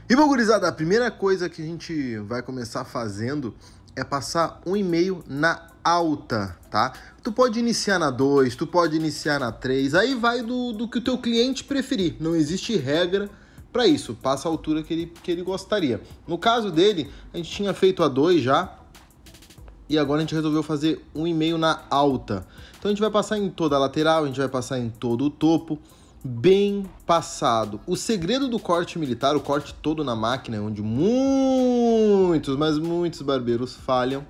E bom, gurizada, a primeira coisa que a gente vai começar fazendo é passar um e-mail na alta, tá? Tu pode iniciar na 2, tu pode iniciar na 3, aí vai do que o teu cliente preferir. Não existe regra para isso, passa a altura que ele gostaria. No caso dele, a gente tinha feito a 2 já, e agora a gente resolveu fazer um e-mail na alta. Então a gente vai passar em toda a lateral, a gente vai passar em todo o topo, bem passado. O segredo do corte militar, o corte todo na máquina, onde muitos, mas muitos barbeiros falham,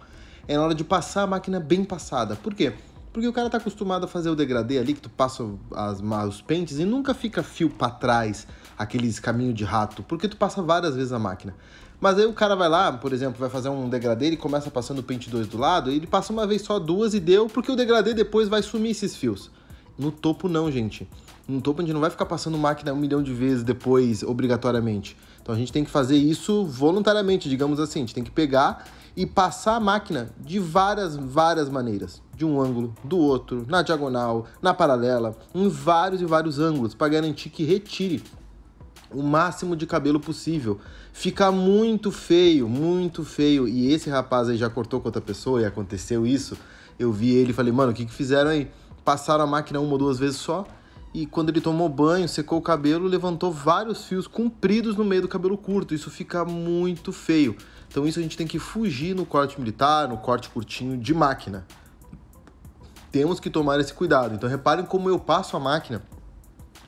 é na hora de passar a máquina bem passada. Por quê? Porque o cara tá acostumado a fazer o degradê ali, que tu passa os pentes e nunca fica fio para trás, aqueles caminhos de rato, porque tu passa várias vezes a máquina. Mas aí o cara vai lá, por exemplo, vai fazer um degradê, ele começa passando o pente 2 do lado, e ele passa uma vez só, duas e deu, porque o degradê depois vai sumir esses fios. No topo não, gente. No topo a gente não vai ficar passando máquina 1 milhão de vezes depois, obrigatoriamente. Então a gente tem que fazer isso voluntariamente, digamos assim. A gente tem que pegar e passar a máquina de várias maneiras. De um ângulo, do outro, na diagonal, na paralela, em vários e vários ângulos, para garantir que retire o máximo de cabelo possível. Fica muito feio, muito feio. E esse rapaz aí já cortou com outra pessoa e aconteceu isso. Eu vi ele e falei, mano, o que fizeram aí? Passaram a máquina 1 ou 2 vezes só, e quando ele tomou banho, secou o cabelo, levantou vários fios compridos no meio do cabelo curto. Isso fica muito feio. Então isso a gente tem que fugir no corte militar, no corte curtinho de máquina. Temos que tomar esse cuidado. Então reparem como eu passo a máquina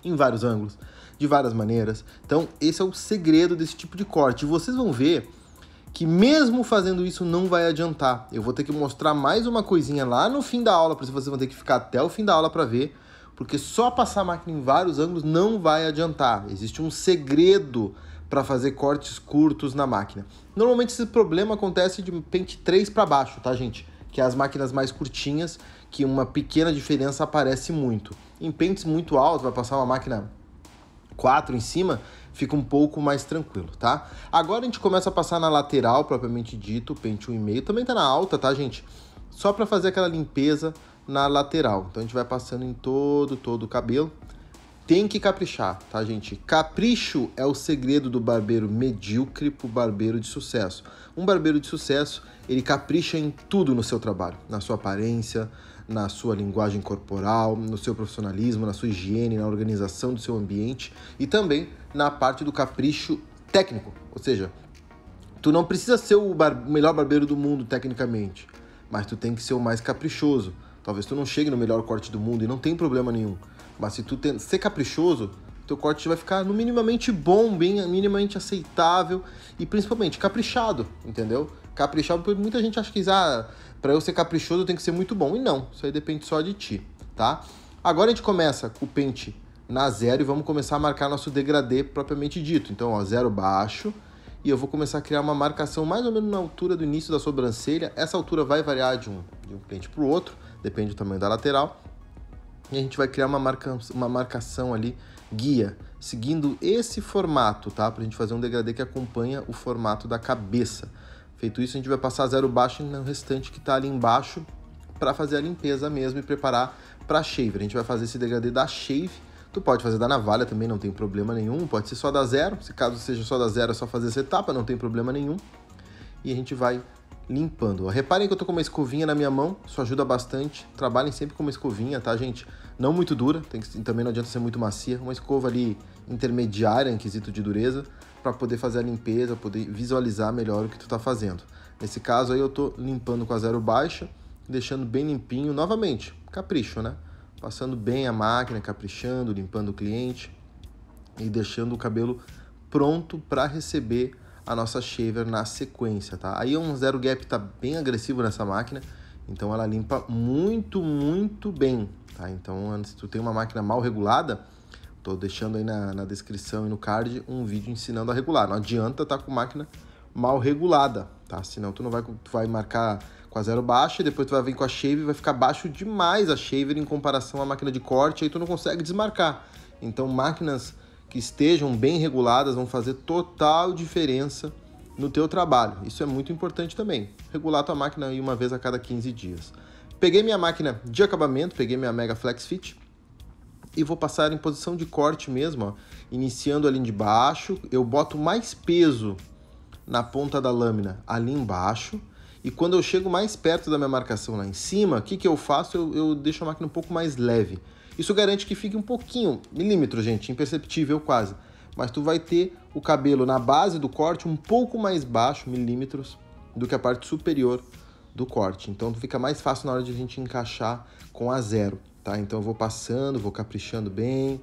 em vários ângulos, de várias maneiras. Então esse é o segredo desse tipo de corte. E vocês vão ver que mesmo fazendo isso não vai adiantar. Eu vou ter que mostrar mais uma coisinha lá no fim da aula, por isso vocês vão ter que ficar até o fim da aula para ver, porque só passar a máquina em vários ângulos não vai adiantar. Existe um segredo para fazer cortes curtos na máquina. Normalmente esse problema acontece de pente 3 para baixo, tá, gente? Que é as máquinas mais curtinhas, que uma pequena diferença aparece muito. Em pentes muito altos, vai passar uma máquina 4 em cima, fica um pouco mais tranquilo, tá? Agora a gente começa a passar na lateral, propriamente dito, o pente 1,5. Também tá na alta, tá, gente? Só para fazer aquela limpeza na lateral. Então a gente vai passando em todo o cabelo. Tem que caprichar, tá, gente? Capricho é o segredo do barbeiro medíocre pro barbeiro de sucesso. Um barbeiro de sucesso, ele capricha em tudo no seu trabalho, na sua aparência, na sua linguagem corporal, no seu profissionalismo, na sua higiene, na organização do seu ambiente e também na parte do capricho técnico. Ou seja, tu não precisa ser o melhor barbeiro do mundo tecnicamente, mas tu tem que ser o mais caprichoso. Talvez tu não chegue no melhor corte do mundo e não tem problema nenhum. Mas se tu ser caprichoso, teu corte vai ficar no minimamente bom, bem minimamente aceitável e principalmente caprichado, entendeu? Caprichado, porque muita gente acha que para eu ser caprichoso eu tenho que ser muito bom. E não, isso aí depende só de ti, tá? Agora a gente começa com o pente na 0 e vamos começar a marcar nosso degradê propriamente dito. Então, ó, 0 baixo. E eu vou começar a criar uma marcação mais ou menos na altura do início da sobrancelha. Essa altura vai variar de um pente para o outro, depende do tamanho da lateral. E a gente vai criar uma marcação ali, guia, seguindo esse formato, tá? Pra gente fazer um degradê que acompanha o formato da cabeça. Feito isso, a gente vai passar 0 baixo no restante que tá ali embaixo para fazer a limpeza mesmo e preparar para shaver. A gente vai fazer esse degradê da shave. Tu pode fazer da navalha também, não tem problema nenhum. Pode ser só da 0. Se caso seja só da 0, é só fazer essa etapa, não tem problema nenhum. E a gente vai limpando. Reparem que eu tô com uma escovinha na minha mão, isso ajuda bastante. Trabalhem sempre com uma escovinha, tá, gente? Não muito dura, também não adianta ser muito macia. Uma escova ali intermediária em quesito de dureza, para poder fazer a limpeza, poder visualizar melhor o que tu tá fazendo. Nesse caso aí eu tô limpando com a 0 baixa, deixando bem limpinho, novamente, capricho, né? Passando bem a máquina, caprichando, limpando o cliente e deixando o cabelo pronto para receber a nossa shaver na sequência, tá? Aí um 0 gap tá bem agressivo nessa máquina, então ela limpa muito bem, tá? Então, se tu tem uma máquina mal regulada, tô deixando aí na descrição e no card um vídeo ensinando a regular. Não adianta tá com máquina mal regulada, tá? Senão tu vai marcar com a 0 baixa e depois tu vai vir com a shaver e vai ficar baixo demais a shaver em comparação à máquina de corte, aí tu não consegue desmarcar. Então, máquinas que estejam bem reguladas vão fazer total diferença no teu trabalho. Isso é muito importante também. Regular tua máquina aí uma vez a cada 15 dias. Peguei minha máquina de acabamento, peguei minha Mega Flex Fit e vou passar em posição de corte mesmo, ó, iniciando ali de baixo. Eu boto mais peso na ponta da lâmina ali embaixo, e quando eu chego mais perto da minha marcação lá em cima, o que eu faço? Eu deixo a máquina um pouco mais leve. Isso garante que fique um pouquinho, milímetros, gente, imperceptível quase, mas tu vai ter o cabelo na base do corte um pouco mais baixo, milímetros, do que a parte superior do corte. Então fica mais fácil na hora de a gente encaixar com a zero, tá? Então eu vou passando, vou caprichando bem.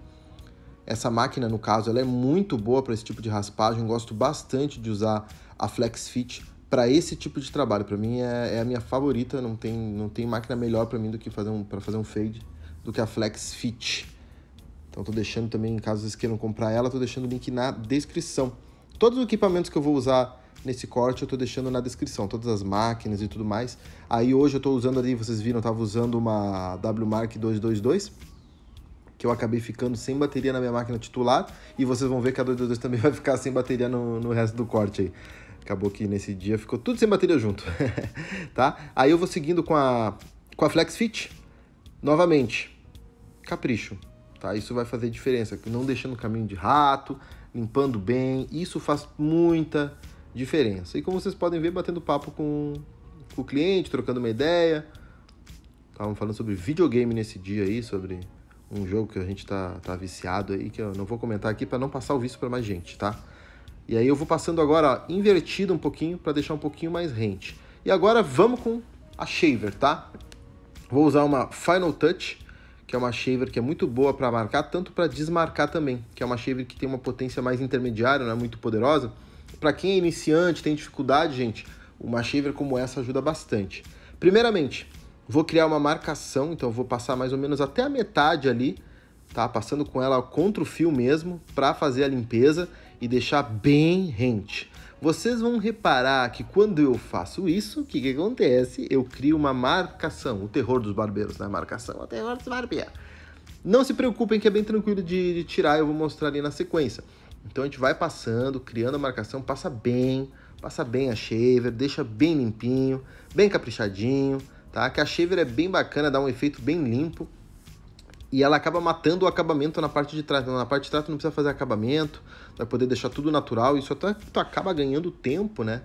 Essa máquina, no caso, ela é muito boa para esse tipo de raspagem. Eu gosto bastante de usar a Flex Fit para esse tipo de trabalho. Para mim é a minha favorita, não tem máquina melhor para mim do que para fazer um fade do que a Flex Fit. Então tô deixando também, caso vocês queiram comprar ela, tô deixando o link na descrição. Todos os equipamentos que eu vou usar nesse corte eu tô deixando na descrição, todas as máquinas e tudo mais. Aí hoje eu tô usando ali, vocês viram, eu tava usando uma WMark 222, que eu acabei ficando sem bateria na minha máquina titular, e vocês vão ver que a 222 também vai ficar sem bateria no resto do corte aí. Acabou que nesse dia ficou tudo sem bateria junto, tá? Aí eu vou seguindo com a Flex Fit, novamente, capricho, tá? Isso vai fazer diferença, não deixando o caminho de rato, limpando bem, isso faz muita diferença. E como vocês podem ver, batendo papo com o cliente, trocando uma ideia. Estavam falando sobre videogame nesse dia aí, sobre um jogo que a gente tá viciado aí, que eu não vou comentar aqui para não passar o vício para mais gente, tá? E aí eu vou passando agora, ó, invertido um pouquinho, para deixar um pouquinho mais rente. E agora vamos com a shaver, tá? Vou usar uma Final Touch, que é uma shaver que é muito boa para marcar, tanto para desmarcar também, que é uma shaver que tem uma potência mais intermediária, não é muito poderosa. Para quem é iniciante, tem dificuldade, gente, uma shaver como essa ajuda bastante. Primeiramente, vou criar uma marcação, então eu vou passar mais ou menos até a metade ali, tá? Passando com ela contra o fio mesmo, para fazer a limpeza e deixar bem rente. Vocês vão reparar que quando eu faço isso, o que acontece? Eu crio uma marcação, o terror dos barbeiros, né? Marcação, o terror dos barbeiros. Não se preocupem que é bem tranquilo de tirar, eu vou mostrar ali na sequência. Então a gente vai passando, criando a marcação, passa bem a shaver, deixa bem limpinho, bem caprichadinho, tá? Que a shaver é bem bacana, dá um efeito bem limpo e ela acaba matando o acabamento na parte de trás. Na parte de trás tu não precisa fazer acabamento, vai poder deixar tudo natural, isso até tu acaba ganhando tempo, né?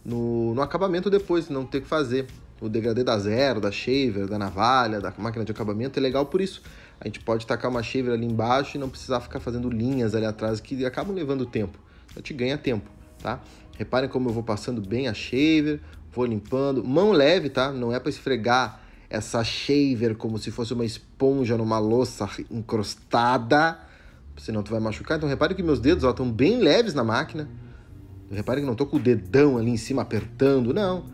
No acabamento depois, não ter que fazer. O degradê da zero, da shaver, da navalha, da máquina de acabamento é legal por isso. A gente pode tacar uma shaver ali embaixo e não precisar ficar fazendo linhas ali atrás que acabam levando tempo. Então te ganha tempo, tá? Reparem como eu vou passando bem a shaver, vou limpando. Mão leve, tá? Não é para esfregar essa shaver como se fosse uma esponja numa louça encrostada, senão tu vai machucar. Então repare que meus dedos estão bem leves na máquina. Repare que não tô com o dedão ali em cima apertando, não.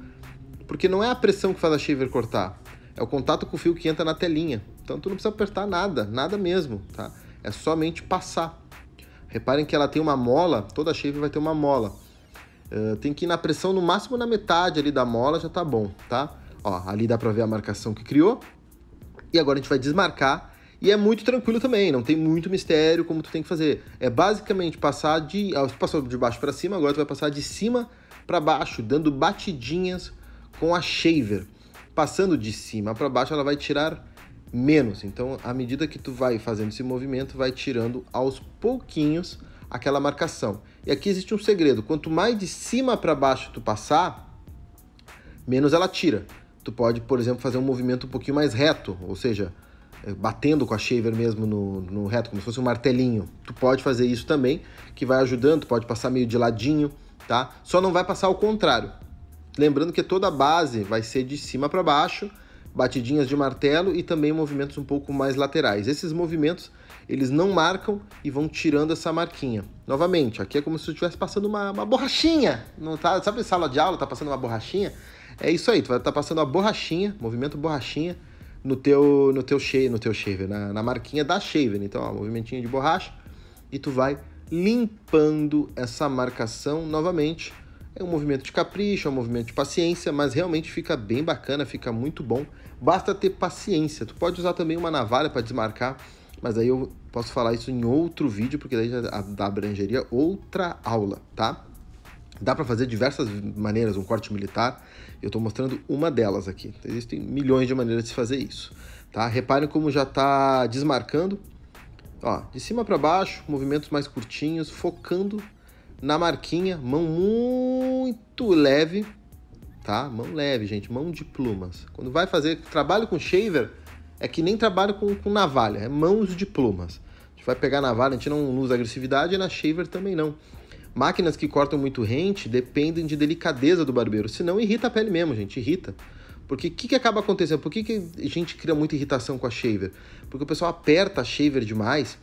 Porque não é a pressão que faz a shaver cortar, é o contato com o fio que entra na telinha. Então tu não precisa apertar nada, nada mesmo, tá? É somente passar. Reparem que ela tem uma mola, toda shaver vai ter uma mola. Tem que ir na pressão no máximo na metade ali da mola, já tá bom, tá? Ó, ali dá pra ver a marcação que criou. E agora a gente vai desmarcar. E é muito tranquilo também, não tem muito mistério como tu tem que fazer. É basicamente passar tu passou de baixo para cima, agora tu vai passar de cima para baixo, dando batidinhas com a shaver. Passando de cima para baixo, ela vai tirar menos. Então, à medida que tu vai fazendo esse movimento, vai tirando aos pouquinhos aquela marcação. E aqui existe um segredo. Quanto mais de cima para baixo tu passar, menos ela tira. Tu pode, por exemplo, fazer um movimento um pouquinho mais reto, ou seja, batendo com a shaver mesmo no reto, como se fosse um martelinho. Tu pode fazer isso também, que vai ajudando. Tu pode passar meio de ladinho, tá? Só não vai passar ao contrário. Lembrando que toda a base vai ser de cima para baixo, batidinhas de martelo e também movimentos um pouco mais laterais. Esses movimentos, eles não marcam e vão tirando essa marquinha. Novamente, aqui é como se tu estivesse passando uma borrachinha. Não tá, sabe, sala de aula, tá passando uma borrachinha? É isso aí, tu vai estar passando uma borrachinha, movimento borrachinha, no teu shaver, na marquinha da shaver. Então, ó, movimentinho de borracha e tu vai limpando essa marcação novamente. É um movimento de capricho, é um movimento de paciência, mas realmente fica bem bacana, fica muito bom. Basta ter paciência. Tu pode usar também uma navalha para desmarcar, mas aí eu posso falar isso em outro vídeo, porque daí já abrangeria outra aula, tá? Dá para fazer diversas maneiras, um corte militar. Eu estou mostrando uma delas aqui. Existem milhões de maneiras de se fazer isso, tá? Reparem como já está desmarcando. Ó, de cima para baixo, movimentos mais curtinhos, focando na marquinha, mão muito leve, tá? Mão leve, gente, mão de plumas. Quando vai fazer trabalho com shaver, é que nem trabalho com navalha, é mãos de plumas. A gente vai pegar a navalha, a gente não usa agressividade, e na shaver também não. Máquinas que cortam muito rente dependem de delicadeza do barbeiro, senão irrita a pele mesmo, gente, irrita. Porque o que acaba acontecendo? Por que a gente cria muita irritação com a shaver? Porque o pessoal aperta a shaver demais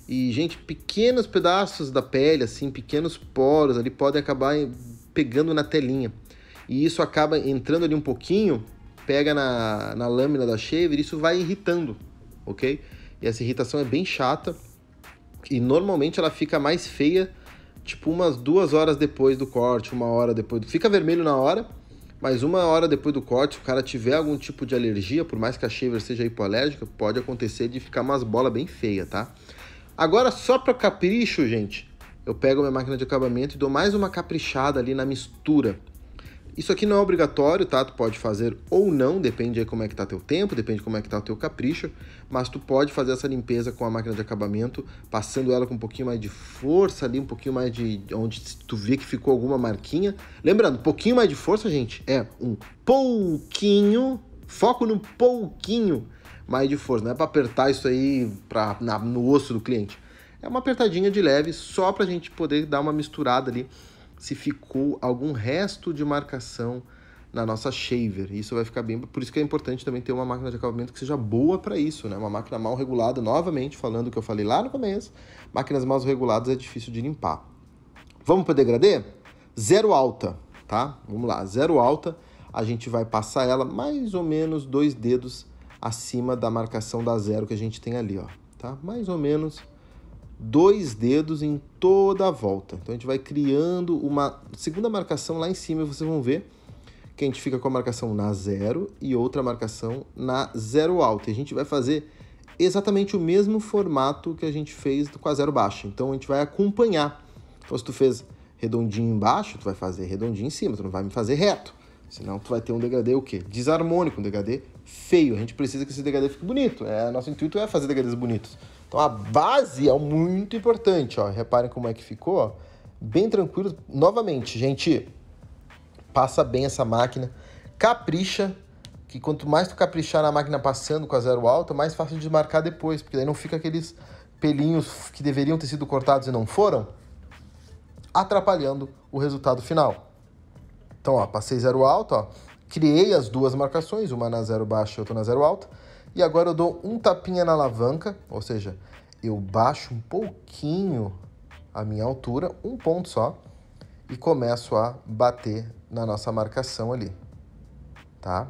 e, gente, pequenos pedaços da pele, assim, pequenos poros ali podem acabar pegando na telinha. E isso acaba entrando ali um pouquinho, pega na lâmina da shaver e isso vai irritando, ok? E essa irritação é bem chata e normalmente ela fica mais feia, tipo umas 2 horas depois do corte, 1 hora depois. Fica vermelho na hora, mas 1 hora depois do corte, se o cara tiver algum tipo de alergia, por mais que a shaver seja hipoalérgica, pode acontecer de ficar umas bolas bem feias, tá? Agora, só para capricho, gente, eu pego a minha máquina de acabamento e dou mais uma caprichada ali na mistura. Isso aqui não é obrigatório, tá? Tu pode fazer ou não, depende aí como é que tá teu tempo, depende de como é que tá o teu capricho, mas tu pode fazer essa limpeza com a máquina de acabamento, passando ela com um pouquinho mais de força ali, um pouquinho mais de... onde tu vê que ficou alguma marquinha. Lembrando, um pouquinho mais de força, gente, é um pouquinho, foco no pouquinho mais de força, não é para apertar isso aí no osso do cliente. É uma apertadinha de leve, só pra gente poder dar uma misturada ali, se ficou algum resto de marcação na nossa shaver. Isso vai ficar bem... Por isso que é importante também ter uma máquina de acabamento que seja boa para isso, né? Uma máquina mal regulada, novamente, falando o que eu falei lá no começo, máquinas mal reguladas é difícil de limpar. Vamos para o degradê? 0 alta, tá? Vamos lá, 0 alta, a gente vai passar ela mais ou menos 2 dedos acima da marcação da 0 que a gente tem ali, ó, tá? Mais ou menos 2 dedos em toda a volta. Então a gente vai criando uma segunda marcação lá em cima e vocês vão ver que a gente fica com a marcação na 0 e outra marcação na 0 alta. E a gente vai fazer exatamente o mesmo formato que a gente fez com a 0 baixa. Então a gente vai acompanhar. Então se tu fez redondinho embaixo, tu vai fazer redondinho em cima, tu não vai me fazer reto. Senão tu vai ter um degradê o quê? Desarmônico, um degradê feio. A gente precisa que esse degradê fique bonito. Nosso intuito é fazer degradês bonitos. Então a base é muito importante, ó. Reparem como é que ficou, ó. Bem tranquilo. Novamente, gente, passa bem essa máquina. Capricha, que quanto mais tu caprichar na máquina passando com a 0 alta, mais fácil de desmarcar depois, porque daí não fica aqueles pelinhos que deveriam ter sido cortados e não foram, atrapalhando o resultado final. Então, ó, passei 0 alta, ó, criei as 2 marcações, uma na 0 baixa e outra na 0 alta, e agora eu dou um tapinha na alavanca, ou seja, eu baixo um pouquinho a minha altura, um ponto só, e começo a bater na nossa marcação ali, tá?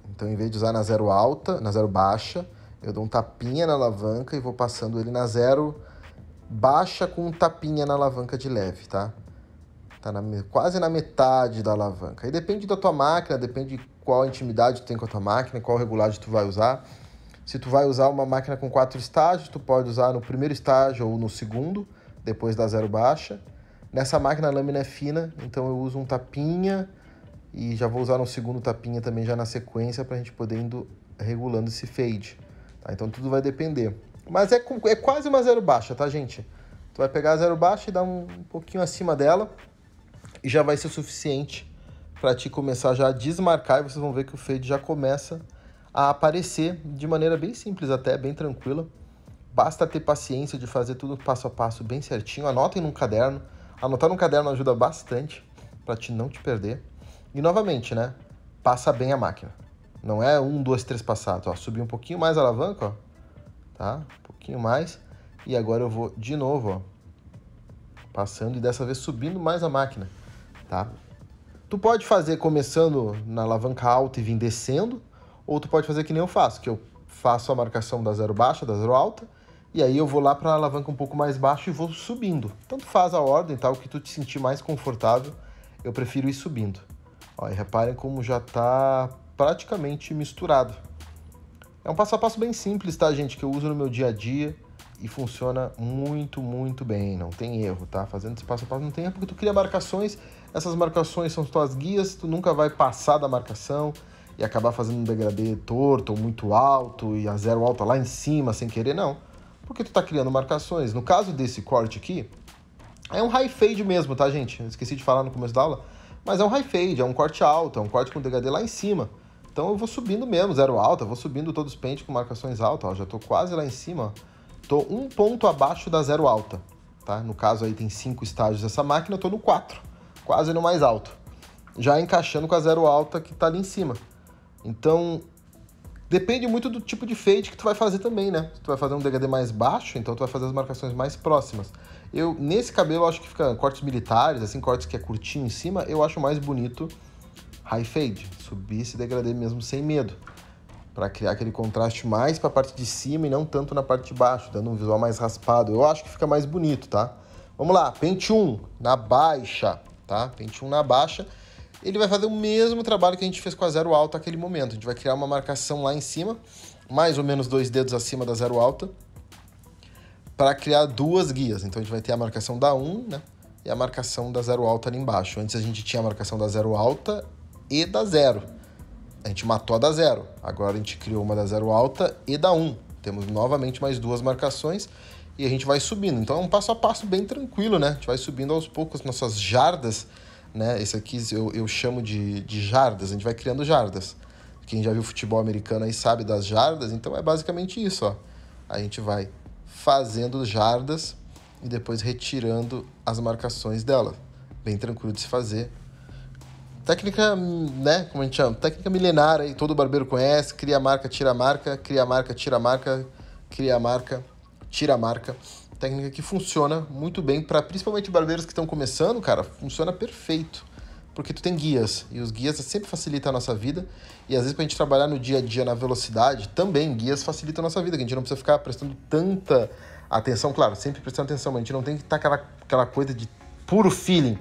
Então, em vez de usar na 0 alta, na 0 baixa, eu dou um tapinha na alavanca e vou passando ele na 0 baixa com um tapinha na alavanca de leve, tá? Tá quase na metade da alavanca. Aí depende da tua máquina, depende de qual intimidade tu tem com a tua máquina, qual regulagem tu vai usar. Se tu vai usar uma máquina com 4 estágios, tu pode usar no primeiro estágio ou no segundo, depois da 0 baixa. Nessa máquina a lâmina é fina, então eu uso um tapinha e já vou usar no segundo tapinha também já na sequência pra gente poder indo regulando esse fade. Tá? Então tudo vai depender. Mas é quase uma 0 baixa, tá, gente? Tu vai pegar a 0 baixa e dar um pouquinho acima dela e já vai ser suficiente para te começar já a desmarcar e vocês vão ver que o fade já começa a aparecer de maneira bem simples até, bem tranquila. Basta ter paciência de fazer tudo passo a passo bem certinho. Anotem num caderno. Anotar num caderno ajuda bastante para te não te perder. E novamente, né? Passa bem a máquina. Não é 1, 2, 3 passados. Ó, subir um pouquinho mais a alavanca, ó. Tá? Um pouquinho mais. E agora eu vou de novo, ó. Passando e dessa vez subindo mais a máquina, tá? Tu pode fazer começando na alavanca alta e vir descendo, ou tu pode fazer que nem eu faço, que eu faço a marcação da 0 baixa, da 0 alta, e aí eu vou lá para a alavanca um pouco mais baixo e vou subindo. Tanto faz a ordem, tá? O que tu te sentir mais confortável, eu prefiro ir subindo. Ó, e reparem como já tá praticamente misturado. É um passo a passo bem simples, tá, gente? Que eu uso no meu dia a dia e funciona muito, muito bem. Não tem erro, tá? Fazendo esse passo a passo não tem erro, porque tu cria marcações, essas marcações são tuas guias, tu nunca vai passar da marcação, e acabar fazendo um degradê torto ou muito alto e a zero alta lá em cima sem querer, não. Porque tu tá criando marcações. No caso desse corte aqui, é um high fade mesmo, tá, gente? Eu esqueci de falar no começo da aula, mas é um high fade, é um corte alto, é um corte com degradê lá em cima. Então eu vou subindo mesmo, zero alta, vou subindo todos os pentes com marcações altas, ó, já tô quase lá em cima, ó. Tô um ponto abaixo da zero alta, tá? No caso aí tem 5 estágios dessa máquina, eu tô no 4, quase no mais alto. Já encaixando com a zero alta que tá ali em cima. Então, depende muito do tipo de fade que tu vai fazer também, né? Se tu vai fazer um degradê mais baixo, então tu vai fazer as marcações mais próximas. Nesse cabelo, eu acho que fica cortes militares, assim, cortes que é curtinho em cima, eu acho mais bonito high fade, subir esse degradê mesmo sem medo, para criar aquele contraste mais para a parte de cima e não tanto na parte de baixo, dando um visual mais raspado. Eu acho que fica mais bonito, tá? Vamos lá, pente 1 na baixa, tá? Pente 1 na baixa, ele vai fazer o mesmo trabalho que a gente fez com a zero alta naquele momento. A gente vai criar uma marcação lá em cima, mais ou menos 2 dedos acima da zero alta, para criar 2 guias. Então a gente vai ter a marcação da 1, né? E a marcação da zero alta ali embaixo. Antes a gente tinha a marcação da zero alta e da 0. A gente matou a da 0. Agora a gente criou uma da 0 alta e da 1. Temos novamente mais 2 marcações e a gente vai subindo. Então é um passo a passo bem tranquilo, né? A gente vai subindo aos poucos nossas jardas, né? Esse aqui eu chamo de jardas. A gente vai criando jardas. Quem já viu futebol americano aí sabe das jardas. Então é basicamente isso, ó. A gente vai fazendo jardas e depois retirando as marcações dela. Bem tranquilo de se fazer. Técnica, né, como a gente chama, técnica milenar aí, todo barbeiro conhece, cria a marca, tira a marca, cria a marca, tira a marca, cria a marca, tira a marca. Técnica que funciona muito bem para principalmente barbeiros que estão começando, cara, funciona perfeito. Porque tu tem guias, e os guias sempre facilitam a nossa vida, e às vezes pra gente trabalhar no dia a dia na velocidade, também guias facilitam a nossa vida, que a gente não precisa ficar prestando tanta atenção, claro, sempre prestando atenção, mas a gente não tem que estar aquela coisa de puro feeling.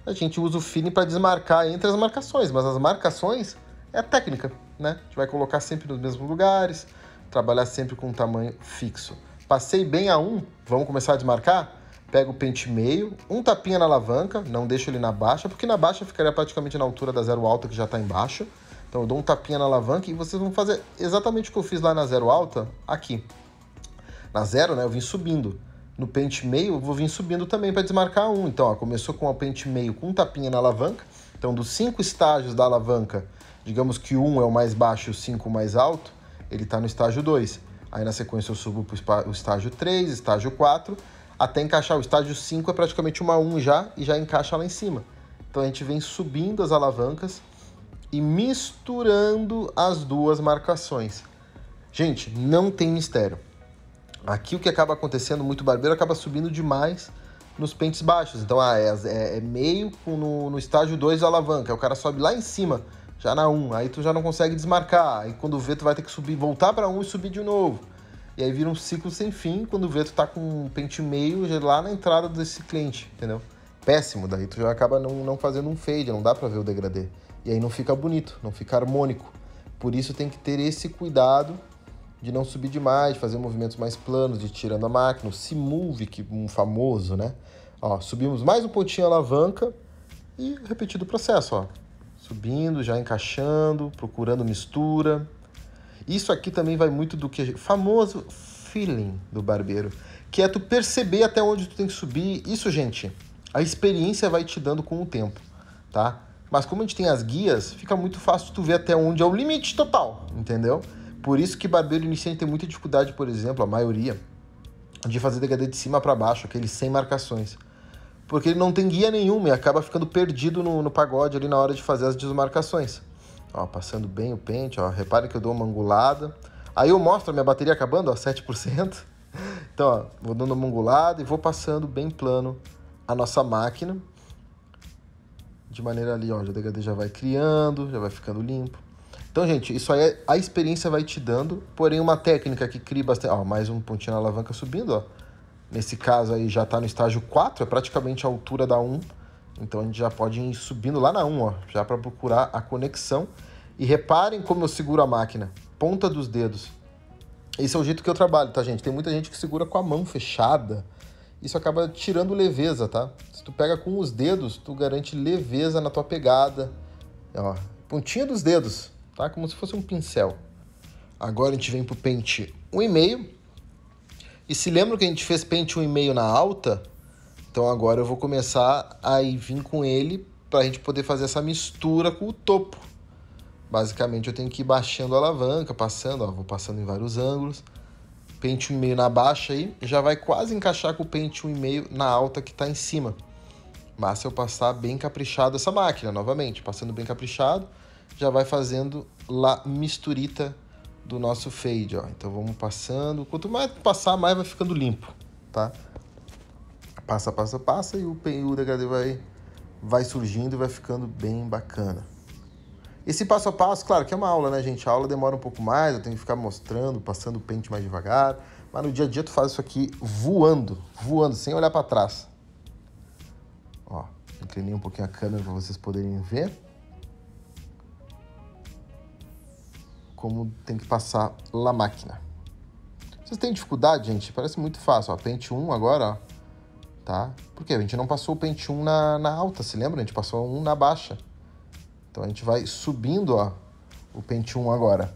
A gente usa o feeling para desmarcar entre as marcações, mas as marcações é a técnica, né? A gente vai colocar sempre nos mesmos lugares, trabalhar sempre com um tamanho fixo. Passei bem a 1, vamos começar a desmarcar? Pego o pente meio, um tapinha na alavanca, não deixo ele na baixa, porque na baixa ficaria praticamente na altura da zero alta que já está embaixo. Então eu dou um tapinha na alavanca e vocês vão fazer exatamente o que eu fiz lá na zero alta, aqui. Na 0, né, eu vim subindo. No pente meio, eu vou vir subindo também para desmarcar 1. Então, ó, começou com o pente meio com um tapinha na alavanca. Então, dos 5 estágios da alavanca, digamos que 1 é o mais baixo e o 5 o mais alto, ele está no estágio 2. Aí, na sequência, eu subo para o estágio 3, estágio 4, até encaixar o estágio 5, é praticamente uma 1 já, e já encaixa lá em cima. Então, a gente vem subindo as alavancas e misturando as 2 marcações. Gente, não tem mistério. Aqui o que acaba acontecendo, muito barbeiro acaba subindo demais nos pentes baixos. Então é meio no estágio 2 da alavanca. Aí o cara sobe lá em cima, já na 1. Aí tu já não consegue desmarcar. Aí quando vê, tu vai ter que subir, voltar para 1 e subir de novo. E aí vira um ciclo sem fim. Quando vê, tu tá com um pente meio já lá na entrada desse cliente, entendeu? Péssimo. Daí tu já acaba não fazendo um fade, não dá para ver o degradê. E aí não fica bonito, não fica harmônico. Por isso tem que ter esse cuidado de não subir demais, de fazer movimentos mais planos, de ir tirando a máquina, o C-Move, que um famoso, né? Ó, subimos mais um pontinho a alavanca e repetido o processo, ó. Subindo, já encaixando, procurando mistura. Isso aqui também vai muito do que famoso feeling do barbeiro, que é tu perceber até onde tu tem que subir. Isso, gente, a experiência vai te dando com o tempo, tá? Mas como a gente tem as guias, fica muito fácil tu ver até onde é o limite total, entendeu? Por isso que barbeiro iniciante tem muita dificuldade, por exemplo, a maioria, de fazer degradê de cima para baixo, aquele sem marcações. Porque ele não tem guia nenhuma e acaba ficando perdido no pagode ali na hora de fazer as desmarcações. Ó, passando bem o pente, ó, repare que eu dou uma angulada. Aí eu mostro a minha bateria acabando, ó, 7%. Então, ó, vou dando uma angulada e vou passando bem plano a nossa máquina. De maneira ali, ó, o degradê já vai criando, já vai ficando limpo. Então, gente, isso aí a experiência vai te dando, porém uma técnica que cria bastante... Ó, mais um pontinho na alavanca subindo, ó. Nesse caso aí já tá no estágio 4, é praticamente a altura da 1. Então a gente já pode ir subindo lá na 1, ó, já para procurar a conexão. E reparem como eu seguro a máquina, ponta dos dedos. Esse é o jeito que eu trabalho, tá, gente? Tem muita gente que segura com a mão fechada. Isso acaba tirando leveza, tá? Se tu pega com os dedos, tu garante leveza na tua pegada. Ó, pontinha dos dedos. tá? Como se fosse um pincel. Agora a gente vem pro pente 1,5. E se lembra que a gente fez pente 1,5 na alta? Então agora eu vou começar a vir com ele pra gente poder fazer essa mistura com o topo. Basicamente eu tenho que ir baixando a alavanca, passando, ó, vou passando em vários ângulos. Pente 1,5 na baixa aí, já vai quase encaixar com o pente 1,5 na alta que tá em cima. Mas se eu passar bem caprichado essa máquina, novamente, passando bem caprichado, já vai fazendo lá misturita do nosso fade, ó. Então vamos passando, quanto mais passar, mais vai ficando limpo, tá? Passa, passa, passa e o degradê vai surgindo e vai ficando bem bacana. Esse passo a passo, claro que é uma aula, né, gente? A aula demora um pouco mais, eu tenho que ficar mostrando, passando o pente mais devagar. Mas no dia a dia tu faz isso aqui voando, sem olhar para trás. Ó, inclinei um pouquinho a câmera para vocês poderem ver como tem que passar a máquina. Vocês têm dificuldade, gente? Parece muito fácil. Ó, pente 1 agora, ó, tá? Por quê? A gente não passou o pente 1 na alta, se lembra? A gente passou 1 na baixa. Então a gente vai subindo, ó, o pente 1 agora.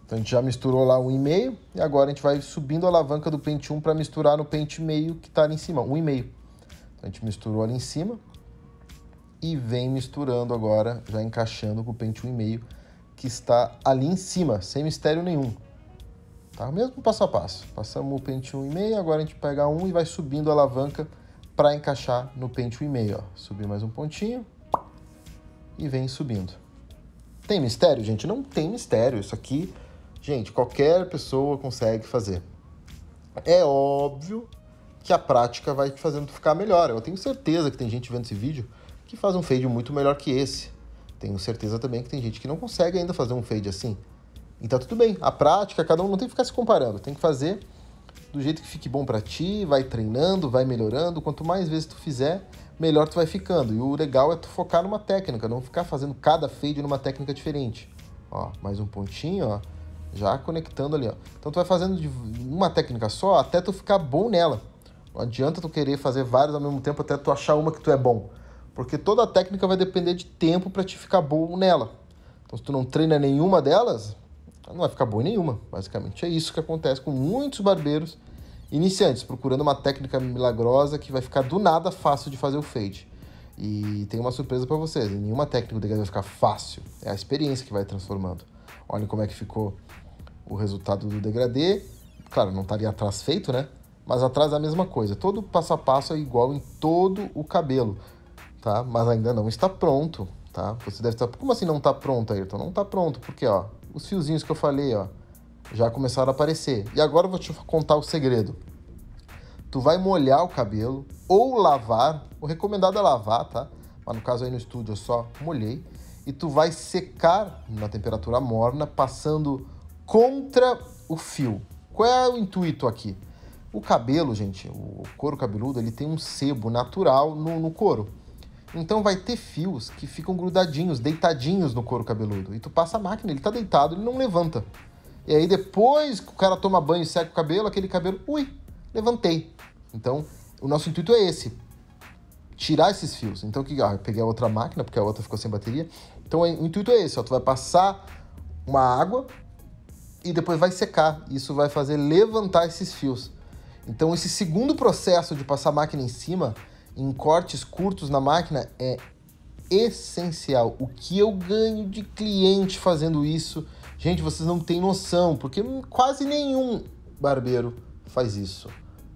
Então a gente já misturou lá 1,5 e agora a gente vai subindo a alavanca do pente 1 para misturar no pente meio que está ali em cima, 1,5. Então a gente misturou ali em cima e vem misturando agora, já encaixando com o pente 1,5 que está ali em cima, sem mistério nenhum. Tá? Mesmo passo a passo. Passamos o pente 1,5, agora a gente pega 1 e vai subindo a alavanca para encaixar no pente 1,5, ó. Subir mais um pontinho. E vem subindo. Tem mistério, gente? Não tem mistério. Isso aqui, gente, qualquer pessoa consegue fazer. É óbvio que a prática vai te fazendo ficar melhor. Eu tenho certeza que tem gente vendo esse vídeo que faz um fade muito melhor que esse. Tenho certeza também que tem gente que não consegue ainda fazer um fade assim. Então tudo bem. A prática, cada um não tem que ficar se comparando. Tem que fazer do jeito que fique bom pra ti, vai treinando, vai melhorando. Quanto mais vezes tu fizer, melhor tu vai ficando. E o legal é tu focar numa técnica, não ficar fazendo cada fade numa técnica diferente. Ó, mais um pontinho, ó, já conectando ali, ó. Então tu vai fazendo de uma técnica só até tu ficar bom nela. Não adianta tu querer fazer várias ao mesmo tempo até tu achar uma que tu é bom. Porque toda a técnica vai depender de tempo pra te ficar bom nela. Então se tu não treina nenhuma delas, não vai ficar bom em nenhuma. Basicamente é isso que acontece com muitos barbeiros iniciantes, procurando uma técnica milagrosa que vai ficar do nada fácil de fazer o fade. E tem uma surpresa para vocês, nenhuma técnica do degradê vai ficar fácil, é a experiência que vai transformando. Olhem como é que ficou o resultado do degradê. Claro, não estaria atrás feito, né? Mas atrás é a mesma coisa, todo passo a passo é igual em todo o cabelo, tá? Mas ainda não está pronto, tá? Você deve estar, como assim não está pronto, Ayrton? Não está pronto, porque ó, os fiozinhos que eu falei, ó, já começaram a aparecer. E agora eu vou te contar o segredo. Tu vai molhar o cabelo ou lavar. O recomendado é lavar, tá? Mas no caso aí no estúdio eu só molhei. E tu vai secar na temperatura morna, passando contra o fio. Qual é o intuito aqui? O cabelo, gente, o couro cabeludo, ele tem um sebo natural no couro. Então vai ter fios que ficam grudadinhos, deitadinhos no couro cabeludo. E tu passa a máquina, ele tá deitado, ele não levanta. E aí depois que o cara toma banho e seca o cabelo, aquele cabelo, ui, levantei. Então, o nosso intuito é esse, tirar esses fios. Então, eu peguei a outra máquina, porque a outra ficou sem bateria. Então, o intuito é esse, ó, tu vai passar uma água e depois vai secar. Isso vai fazer levantar esses fios. Então, esse segundo processo de passar a máquina em cima, em cortes curtos na máquina, é essencial. O que eu ganho de cliente fazendo isso, gente, vocês não têm noção, porque quase nenhum barbeiro faz isso.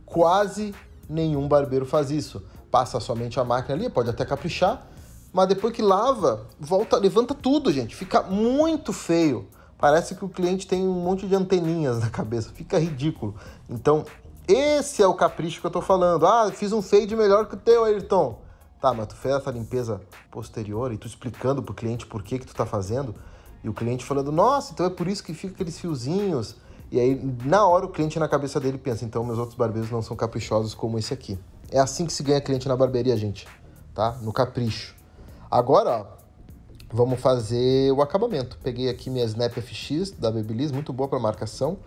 Quase nenhum barbeiro faz isso. Passa somente a máquina ali, pode até caprichar, mas depois que lava, volta, levanta tudo, gente. Fica muito feio. Parece que o cliente tem um monte de anteninhas na cabeça. Fica ridículo. Então, esse é o capricho que eu tô falando. Ah, fiz um fade melhor que o teu, Ayrton. Tá, mas tu fez essa limpeza posterior e tu explicando pro cliente por que tu tá fazendo, e o cliente falando, nossa, então é por isso que fica aqueles fiozinhos. E aí, na hora, o cliente na cabeça dele pensa, então meus outros barbeiros não são caprichosos como esse aqui. É assim que se ganha cliente na barbearia, gente, tá? No capricho. Agora, ó, vamos fazer o acabamento. Peguei aqui minha Snap FX da Babyliss, muito boa para marcação.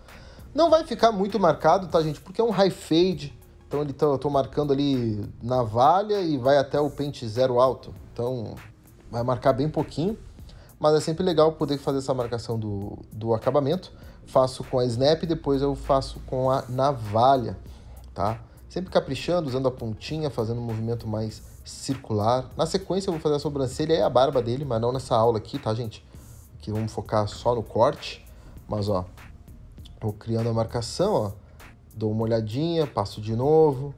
Não vai ficar muito marcado, tá, gente? Porque é um high fade. Então eu tô marcando ali na valha e vai até o pente zero alto. Então vai marcar bem pouquinho. mas é sempre legal poder fazer essa marcação do acabamento. Faço com a snap e depois eu faço com a navalha, tá? Sempre caprichando, usando a pontinha, fazendo um movimento mais circular. Na sequência eu vou fazer a sobrancelha e a barba dele, mas não nessa aula aqui, tá, gente? Aqui vamos focar só no corte, mas ó, vou criando a marcação, ó, dou uma olhadinha, passo de novo,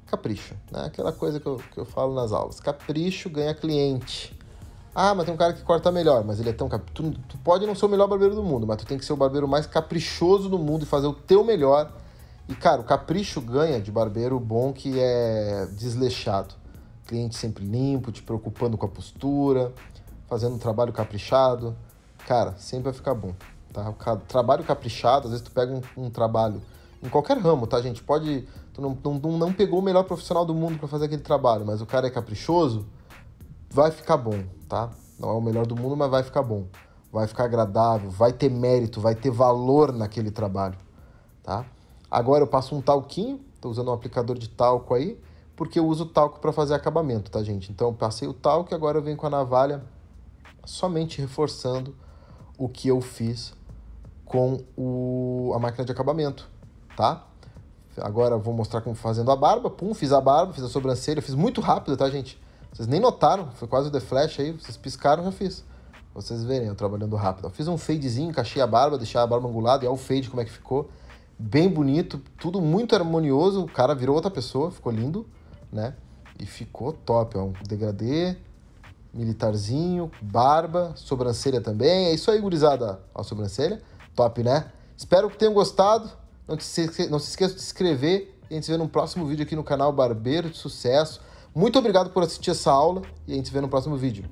capricho, né? Aquela coisa que eu falo nas aulas, capricho ganha cliente. Ah, mas tem um cara que corta melhor, mas ele é tão... Tu pode não ser o melhor barbeiro do mundo, mas tu tem que ser o barbeiro mais caprichoso do mundo e fazer o teu melhor. E, cara, o capricho ganha de barbeiro bom que é desleixado. Cliente sempre limpo, te preocupando com a postura, fazendo um trabalho caprichado. Cara, sempre vai ficar bom, tá? O trabalho caprichado, às vezes tu pega um trabalho em qualquer ramo, tá, gente? Pode... Tu não pegou o melhor profissional do mundo para fazer aquele trabalho, mas o cara é caprichoso, vai ficar bom, tá? Não é o melhor do mundo, mas vai ficar bom. Vai ficar agradável, vai ter mérito, vai ter valor naquele trabalho, tá? Agora eu passo um talquinho, tô usando um aplicador de talco aí, porque eu uso talco para fazer acabamento, tá, gente? Então eu passei o talco e agora eu venho com a navalha somente reforçando o que eu fiz com a máquina de acabamento, tá? Agora eu vou mostrar como fazendo a barba. Pum, fiz a barba, fiz a sobrancelha, fiz muito rápido, tá, gente? Vocês nem notaram, foi quase o The Flash aí, vocês piscaram, já fiz. Pra vocês verem, eu trabalhando rápido. Eu fiz um fadezinho, encaixei a barba, deixei a barba angulada, e olha o fade como é que ficou. Bem bonito, tudo muito harmonioso, o cara virou outra pessoa, ficou lindo, né? E ficou top, ó, um degradê, militarzinho, barba, sobrancelha também. É isso aí, gurizada, ó, a sobrancelha, top, né? Espero que tenham gostado, não se esqueça de se inscrever, e a gente se vê no próximo vídeo aqui no canal Barbeiro de Sucesso. Muito obrigado por assistir essa aula e a gente se vê no próximo vídeo.